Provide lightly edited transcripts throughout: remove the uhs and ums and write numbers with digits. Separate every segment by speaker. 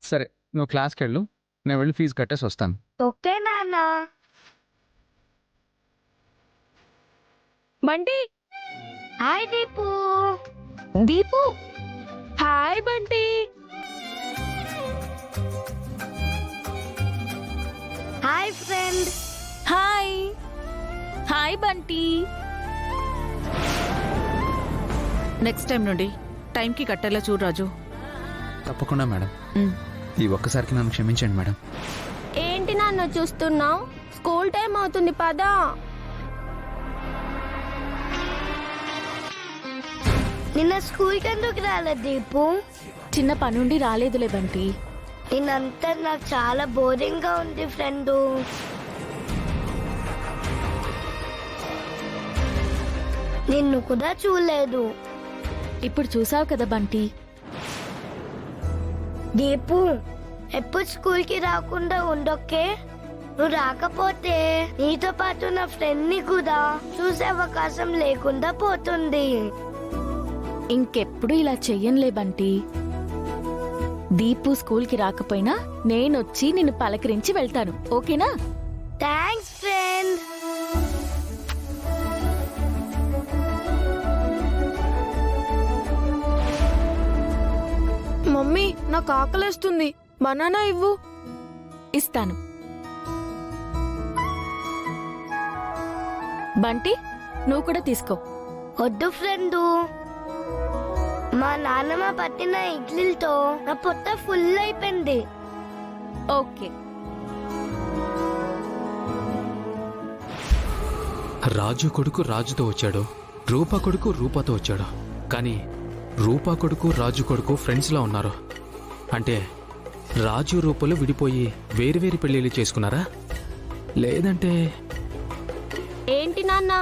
Speaker 1: సరే, నువ్వు క్లాస్కి వెళ్ళు, నేను వెళ్ళి ఫీజు కట్టేసి వస్తాను.
Speaker 2: ఓకే నాన్న.
Speaker 3: Bunty.
Speaker 2: Hi Deepu.
Speaker 3: Deepu. Hi Bunty.
Speaker 2: Hi friend.
Speaker 3: Hi. Hi Bunty. Next time నుండి టైంకి కట్టేలా చూడు రాజు.
Speaker 1: తప్పకుండా మేడం. ఈ ఒక్కసారికి నన్ను క్షమించండి మేడం.
Speaker 2: ఏంటి నాన్న చూస్తున్నావు? స్కూల్ టైం అవుతుంది, పదా. నిన్న స్కూల్కి ఎందుకు రాలేదు దీపు?
Speaker 3: చిన్న పనుండి రాలేదులే బంటి.
Speaker 2: నిన్నంతా నాకు చాలా బోరింగ్ గా ఉంది ఫ్రెండు. నిన్ను కూడా చూడలేదు.
Speaker 3: ఇప్పుడు చూసావు కదా బంటి.
Speaker 2: దీపు, ఎప్పుడు స్కూల్కి రాకుండా ఉండొక్కే. నువ్వు రాకపోతే నీతో పాటు నా ఫ్రెండ్ ని కూడా చూసే అవకాశం లేకుండా పోతుంది.
Speaker 3: ఇంకెప్పుడు ఇలా చెయ్యనులే బంటి. దీపు స్కూల్కి రాకపోయినా నేనొచ్చి నిన్ను పలకరించి వెళ్తాను, ఓకేనా?
Speaker 2: Thanks friend.
Speaker 4: మమ్మీ, నాకు ఆకలేస్తుంది, బనానా ఇవ్వు.
Speaker 3: ఇస్తాను. బంటి, నువ్వు కూడా తీసుకో.
Speaker 2: వద్దు ఫ్రెండు, మా నాన్నమ్మ పట్టిన ఇడ్లీలతో నా పొట్ట ఫుల్ అయిపోయింది.
Speaker 3: ఓకే.
Speaker 5: రాజు కొడుకు రాజుతో వచ్చాడు, రూపా కొడుకు రూపాతో వచ్చాడు. కానీ రూపా కొడుకు రాజు కొడుకు ఫ్రెండ్స్లా ఉన్నారు. అంటే రాజు రూపలు విడిపోయి వేరువేరు పెళ్ళిళ్ళు చేసుకున్నారా? లేదంటే
Speaker 2: ఏంటి నాన్న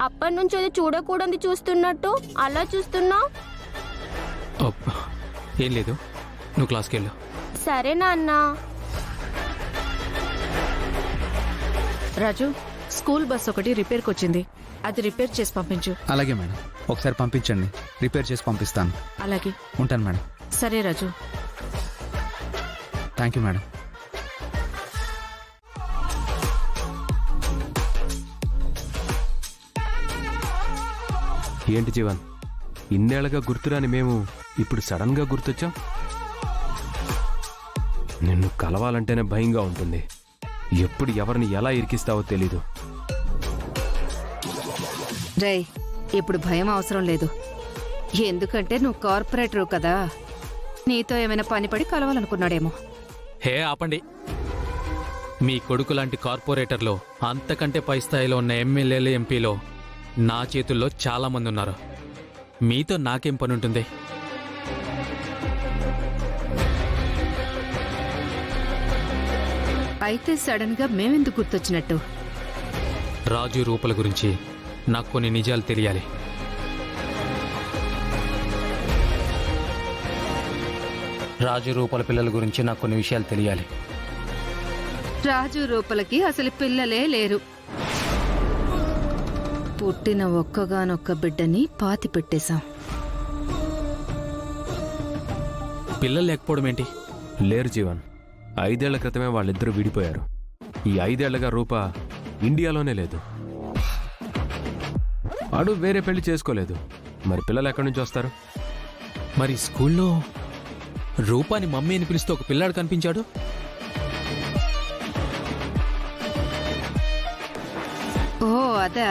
Speaker 2: అప్పటి నుంచి అది చూడకూడదు చూస్తున్నట్టు అలా చూస్తున్నావు?
Speaker 5: అబ్బా, ఏం లేదు, నువ్వు క్లాస్కి వెళ్ళు.
Speaker 2: సరే నాన్న.
Speaker 3: రాజు, స్కూల్ బస్ ఒకటి రిపేర్కి వచ్చింది, అది రిపేర్ చేసి పంపించు.
Speaker 1: అలాగే మేడం, ఒకసారి పంపించండి, రిపేర్ చేసి పంపిస్తాను.
Speaker 3: అలాగే.
Speaker 1: ఉంటాను మేడం.
Speaker 3: సరే రాజు.
Speaker 1: Thank you madam.
Speaker 6: ఏంటి జీవన్, ఇన్నేళ్లగా గుర్తురాని మేము ఇప్పుడు సడన్ గా గుర్తొచ్చాం? నిన్ను కలవాలంటేనే భయంగా ఉంటుంది. ఎప్పుడు ఎవరిని ఎలా ఇరికిస్తావో తెలీదు.
Speaker 7: రేయ్, ఇప్పుడు భయం అవసరం లేదు. ఎందుకంటే నువ్వు కార్పొరేటరు కదా. నీతో ఏమైనా పనిపడి కలవాలనుకున్నాడేమో.
Speaker 5: హే ఆపండి. మీ కొడుకు లాంటి కార్పొరేటర్లో అంతకంటే పై స్థాయిలో ఉన్న ఎమ్మెల్యేలు ఎంపీలో నా చేతుల్లో చాలా మంది ఉన్నారు. మీతో నాకేం పని ఉంటుంది?
Speaker 7: అయితే సడన్ గా మేమెందుకు గుర్తొచ్చినట్టు?
Speaker 5: రాజు రూపల గురించి నాకు కొన్ని నిజాలు తెలియాలి. రాజు రూపల పిల్లల గురించి నాకు కొన్ని విషయాలు తెలియాలి.
Speaker 7: రాజు రూపలకి అసలు పిల్లలే లేరు. పుట్టిన ఒక్కగానొక్క బిడ్డని పాతి పెట్టేశాం.
Speaker 5: పిల్లలు లేకపోవడం ఏంటి?
Speaker 6: లేరు జీవన్, 5 ఏళ్ల క్రితమే వాళ్ళిద్దరూ విడిపోయారు. ఈ 5 ఏళ్లుగా రూప ఇండియాలోనే లేదు. వాడు వేరే పెళ్లి చేసుకోలేదు. మరి పిల్లలు ఎక్కడి నుంచి వస్తారు?
Speaker 5: మరి స్కూల్లో రూపాని మమ్మీ అని పిలిస్తే ఒక పిల్లాడు కనిపించాడు.
Speaker 7: ఓ అదా,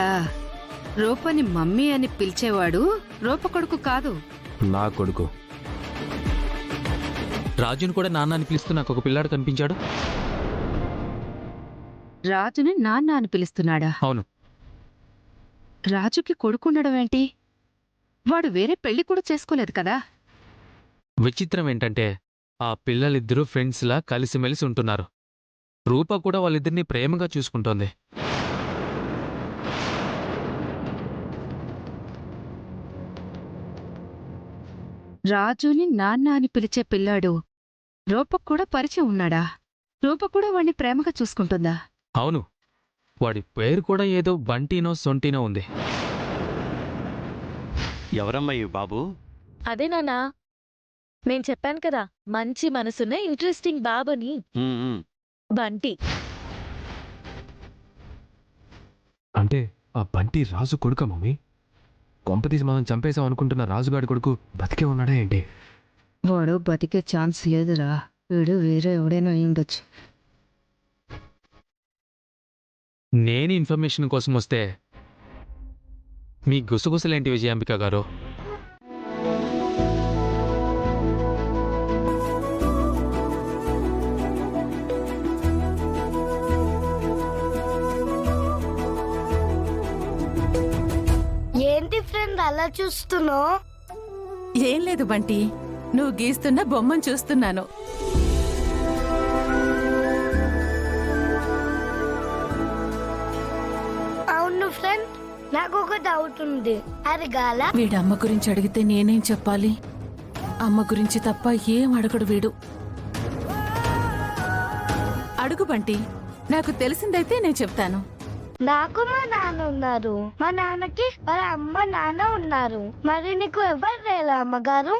Speaker 7: రూపని మమ్మీ అని పిలిచేవాడు రూప కొడుకు కాదు,
Speaker 6: నా కొడుకు.
Speaker 5: రాజుని కూడా నాన్న అని పిలుస్తూ నాకు ఒక పిల్లాడు కనిపించాడు.
Speaker 7: రాజుని నాన్న అని పిలుస్తున్నాడా?
Speaker 5: అవును.
Speaker 7: రాజుకి కొడుకుండడం ఏంటి? వాడు వేరే పెళ్లి కూడా చేసుకోలేదు కదా.
Speaker 5: విచిత్రం ఏంటంటే ఆ పిల్లలిద్దరూ ఫ్రెండ్స్లా కలిసిమెలిసి ఉంటున్నారు. రూప కూడా వాళ్ళిద్దరినీ ప్రేమగా చూసుకుంటోంది.
Speaker 7: రాజుని నాన్న అని పిలిచే పిల్లాడు రూపకు కూడా పరిచయం ఉన్నాడా? రూప కూడా వాణ్ణి ప్రేమగా చూసుకుంటుందా?
Speaker 5: అవును, వాడి పేరు కూడా ఏదో బంటీనో సొంటినో ఉంది.
Speaker 8: ఎవరమ్మా ఈ బాబు?
Speaker 3: అదే నాన్నా, నేను చెప్పాను కదా మంచి మనసున్న ఇంట్రెస్టింగ్ బాబుని. బంటి.
Speaker 6: అంటే ఆ బంటి రాజు కొడుకా మమ్మీ? కొంపతీసి మనం చంపేశాం అనుకుంటున్న రాజుగాడి కొడుకు బతికే ఉన్నాడా ఏంటి?
Speaker 7: వాడు బతికే ఛాన్స్ లేదురా. వీడు వేరే ఎవడైనా అయి ఉండొచ్చు.
Speaker 5: నేను ఇన్ఫర్మేషన్ కోసం వస్తే మీ గుసగుసలేంటి విజయాంబిక గారు?
Speaker 2: ఏంటి ఫ్రెండ్ అలా చూస్తున్నావు?
Speaker 8: ఏం లేదు బంటి, నువ్వు గీస్తున్న బొమ్మను చూస్తున్నాను.
Speaker 2: అవును ఫ్రెండ్, నాకు ఒక డౌట్ ఉంది. అడగాల?
Speaker 8: వీడు అమ్మ గురించి అడిగితే నేనేం చెప్పాలి? అమ్మ గురించి తప్ప ఏం అడగడు వీడు. అడుగు బంటి, నాకు తెలిసిందైతే నేను చెప్తాను.
Speaker 2: నాకు మా నాన్న ఉన్నారు. మా నాన్నకి వాళ్ళ అమ్మ నాన్న ఉన్నారు. మరి నీకు ఎవరు లేరా అమ్మగారు?